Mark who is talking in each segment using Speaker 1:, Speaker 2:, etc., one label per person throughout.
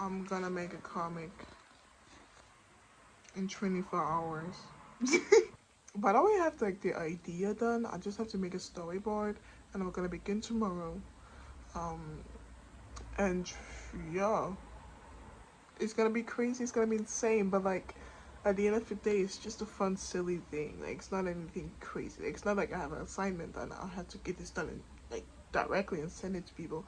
Speaker 1: I'm gonna make a comic in 24 hours. But I already have like the idea done. I just have to make a storyboard, and I'm gonna begin tomorrow. Um, and yeah, it's gonna be crazy. It's gonna be insane. But like, at the end of the day, it's just a fun, silly thing. Like, it's not anything crazy. Like, it's not like I have an assignment and I have to get this done and like directly and send it to people.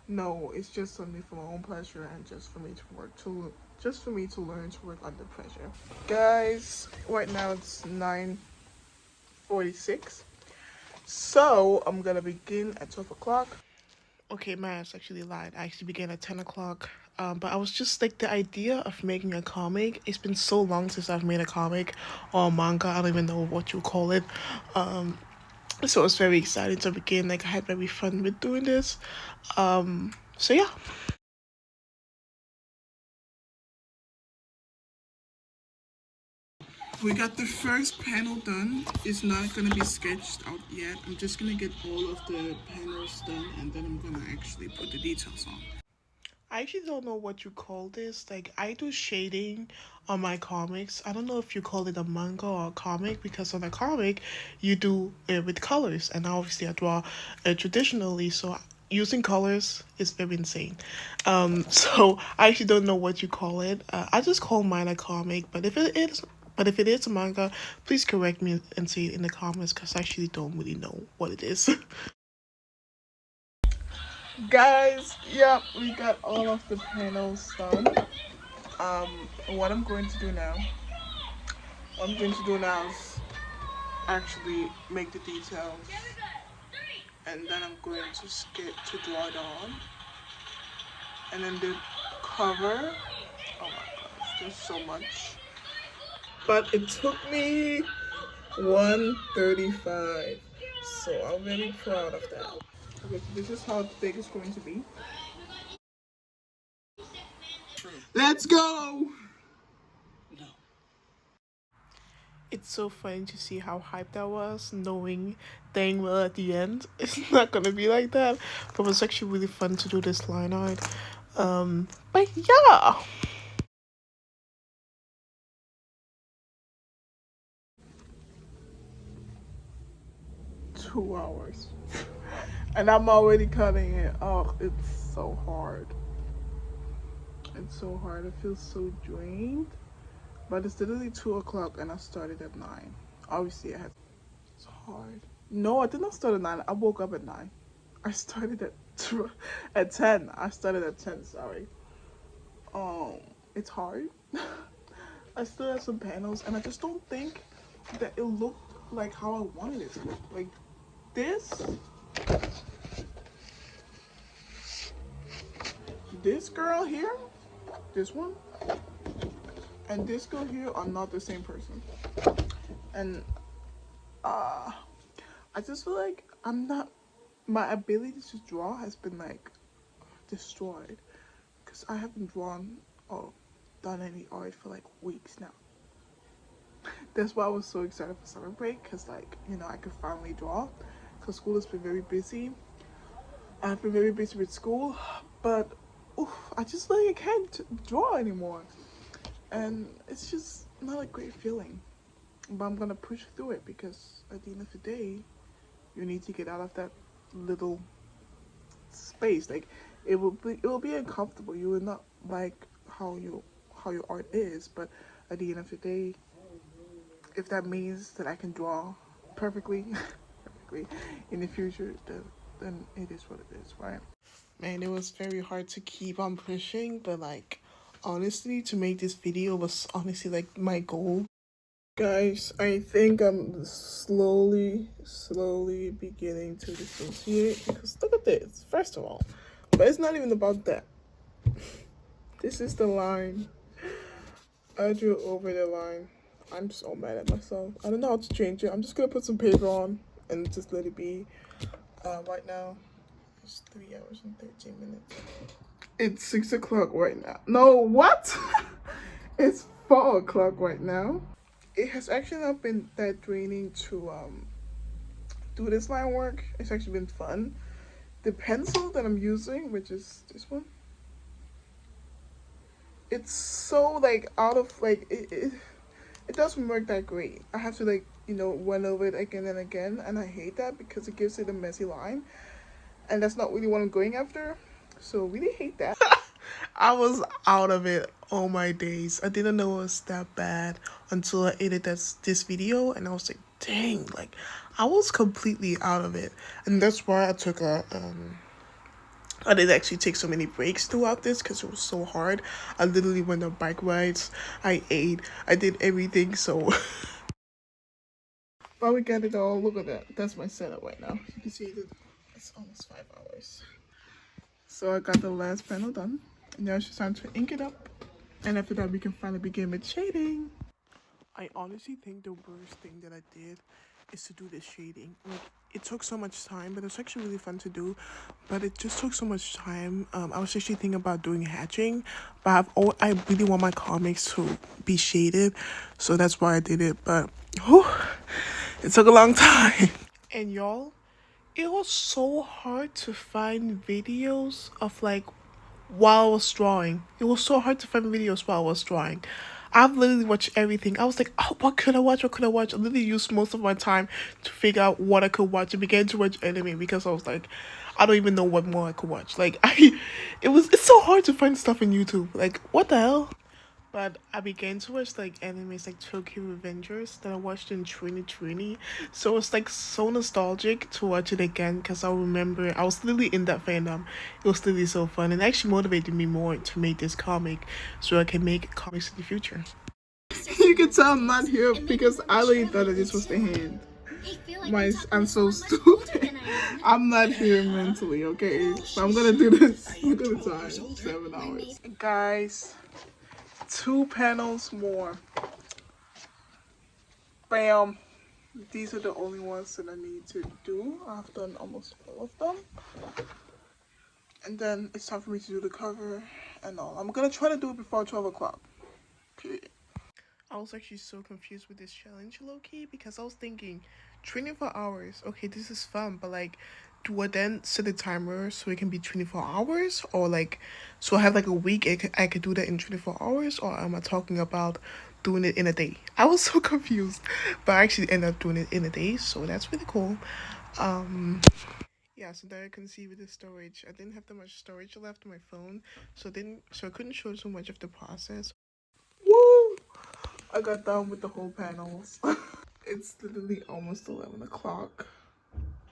Speaker 1: No, it's just something for my own pleasure and just for me to work to just for me to learn to work under pressure. Guys, right now it's 9:46. So I'm gonna begin at 12 o'clock. Okay, my ass actually lied. I actually began at 10 o'clock. But I was just like the idea of making a comic. It's been so long since I've made a comic or a manga. I don't even know what you call it. Um, so I was very excited to begin. Like I had very fun with doing this. So yeah. We got the first panel done. It's not gonna be sketched out yet. I'm just gonna get all of the panels done and then I'm gonna actually put the details on. I actually don't know what you call this. Like I do shading on my comics. I don't know if you call it a manga or a comic because on a comic you do it with colors and obviously I draw traditionally so using colors is very insane. So I actually don't know what you call it. I just call mine a comic, but if it is a manga, please correct me and say it in the comments because I actually don't really know what it is. Guys, yep, we got all of the panels done. What I'm going to do now is actually make the details, and then I'm going to skip to draw it on, and then the cover. Oh my gosh, there's so much. But it took me 135, so I'm very proud of that. Okay, so this is how big it's going to be. Let's go! It's so funny to see how hyped I was, knowing dang well at the end it's not gonna be like that. But it was actually really fun to do this line art. But yeah. 2 hours. And I'm already cutting it. Oh, it's so hard. It's so hard. I feel so drained. But it's literally 2 o'clock and I started at 9. Obviously I had it's hard. No, I did not start at 9. I woke up at 9. I started at 10. I started at 10, sorry. Um, it's hard. I still have some panels and I just don't think that it looked like how I wanted it to look. Like this girl here, this one, and this girl here are not the same person. And I just feel like I'm not my ability to draw has been like destroyed because I haven't drawn or done any art for like weeks now. That's why I was so excited for summer break because like I could finally draw because school has been very busy. I've been very busy with school, but I just like I can't draw anymore, and it's just not a great feeling. But I'm gonna push through it because at the end of the day, you need to get out of that little space. Like it will be uncomfortable. You will not like how your art is, but at the end of the day, if that means that I can draw perfectly, perfectly in the future, then it is what it is, right? Man, it was very hard to keep on pushing, but like honestly, to make this video was honestly like my goal. Guys, I think I'm slowly beginning to dissociate because look at this, first of all. But it's not even about that. This is the line. I drew over the line. I'm so mad at myself. I don't know how to change it. I'm just gonna put some paper on and just let it be. Right now, it's 3 hours and 13 minutes. It's 6 o'clock right now. No, what? It's 4 o'clock right now. It has actually not been that draining to do this line work. It's actually been fun. The pencil that I'm using, which is this one, it's so like out of like it doesn't work that great. I have to like run over it again and again, and I hate that because it gives it a messy line, and that's not really what I'm going after. So really hate that. I was out of it all my days. I didn't know it was that bad until I edited this video, and I was like, dang, like I was completely out of it, and that's why I took a I did actually take so many breaks throughout this because it was so hard. I literally went on bike rides, I ate, I did everything. So, but we got it all. Look at that. That's my setup right now. You can see that it's almost 5 hours. So I got the last panel done. Now it's just time to ink it up, and after that we can finally begin with shading. I honestly think the worst thing that I did is to do the shading. Like, it took so much time, but it was actually really fun to do. But it just took so much time. I was actually thinking about doing hatching, but I really want my comics to be shaded, so that's why I did it. But whew, it took a long time. And y'all, it was so hard to find videos of like while I was drawing. It was so hard to find videos while I was drawing. I've literally watched everything. I was like, oh, what could I watch? What could I watch? I literally used most of my time to figure out what I could watch. I began to watch anime because I was like, I don't even know what more I could watch. Like it's so hard to find stuff on YouTube. Like, what the hell? But I began to watch like animes like Tokyo Revengers that I watched in 2020. So it's like so nostalgic to watch it again because I remember I was literally in that fandom. It was literally so fun and actually motivated me more to make this comic so I can make comics in the future. You can tell I'm not here because I really thought that this was the hand. I'm so stupid. I'm not here mentally, okay? So I'm gonna do this. Look at the time, 7 hours. Guys, 2 panels more. Bam. These are the only ones that I need to do. I've done almost all of them. And then it's time for me to do the cover and all. I'm gonna try to do it before 12 o'clock. Period. I was actually so confused with this challenge, low-key, because I was thinking 24 hours. Okay, this is fun, but like, do I then set a timer so it can be 24 hours? Or like, so I have like a week, I could do that in 24 hours? Or am I talking about doing it in a day? I was so confused, but I actually ended up doing it in a day, so that's really cool. Yeah, so there you can see with the storage, I didn't have that much storage left on my phone, so I couldn't show so much of the process. Woo! I got done with the whole panels. It's literally almost 11 o'clock,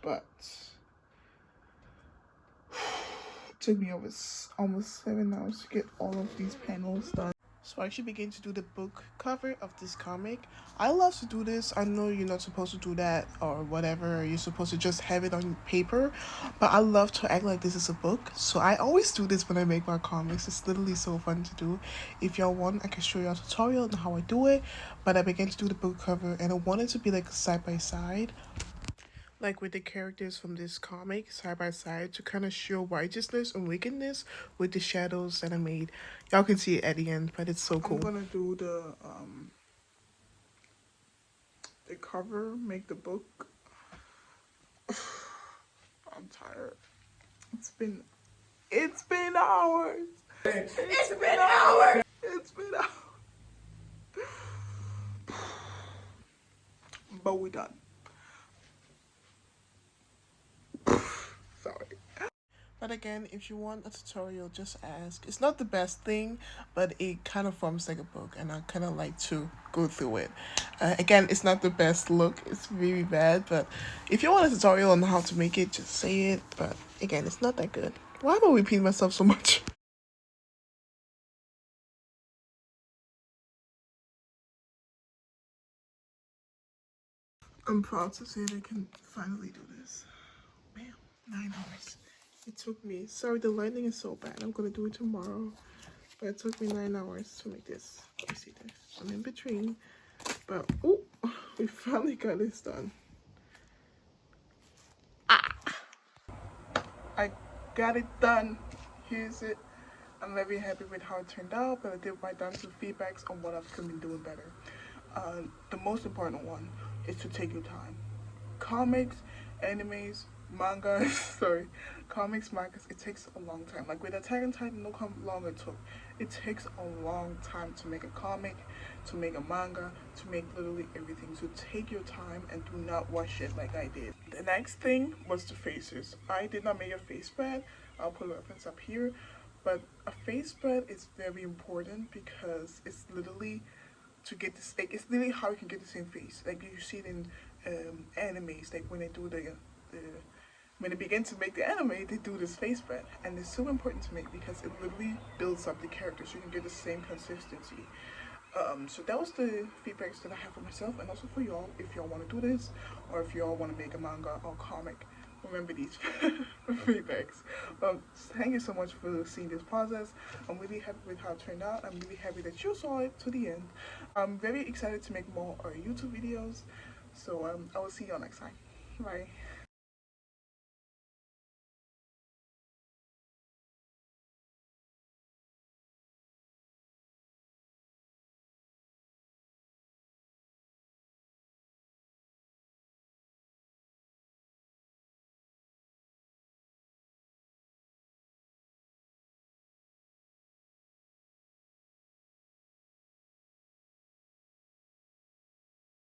Speaker 1: but it took me almost 7 hours to get all of these panels done. So I actually began to do the book cover of this comic. I love to do this. I know you're not supposed to do that or whatever. You're supposed to just have it on paper. But I love to act like this is a book. So I always do this when I make my comics. It's literally so fun to do. If y'all want, I can show you a tutorial on how I do it. But I began to do the book cover and I wanted to be like side by side, like with the characters from this comic side by side to kind of show righteousness and wickedness with the shadows that I made. Y'all can see it at the end, but it's so cool. I'm gonna do the cover, make the book. I'm tired. It's been hours. It's been hours. It's been hours. But we done. Sorry. But again, if you want a tutorial, just ask. It's not the best thing, but it kind of forms like a book, and I kind of like to go through it. Again, it's not the best look. It's really bad, but if you want a tutorial on how to make it, just say it. But again, it's not that good. Why am I repeating myself so much? I'm proud to say that I can finally do this. Bam, 9 hours. It took me, sorry, the lighting is so bad. I'm gonna do it tomorrow. But it took me 9 hours to make this. Let me see this. I'm in between. But, oh, we finally got this done. I got it done. Here's it. I'm very happy with how it turned out, but I did write down some feedbacks on what I could be doing better. The most important one is to take your time. Comics, animes, manga, sorry, comics, mangas, it takes a long time. Like with Attack on Titan, look how long it took. It takes a long time to make a comic, to make a manga, to make literally everything. So take your time and do not rush it like I did. The next thing was the faces. I did not make a face spread. I'll put a reference up here. But a face spread is very important because it's literally to get this, like it's literally how you can get the same face. Like you see it in animes, like when they do the when they begin to make the anime, they do this face spread, and it's so important to make because it literally builds up the character, so you can get the same consistency. So that was the feedbacks that I have for myself, and also for y'all. If y'all want to do this, or if y'all want to make a manga or comic, remember these feedbacks. Thank you so much for seeing this process. I'm really happy with how it turned out. I'm really happy that you saw it to the end. I'm very excited to make more YouTube videos. So I will see y'all next time. Bye.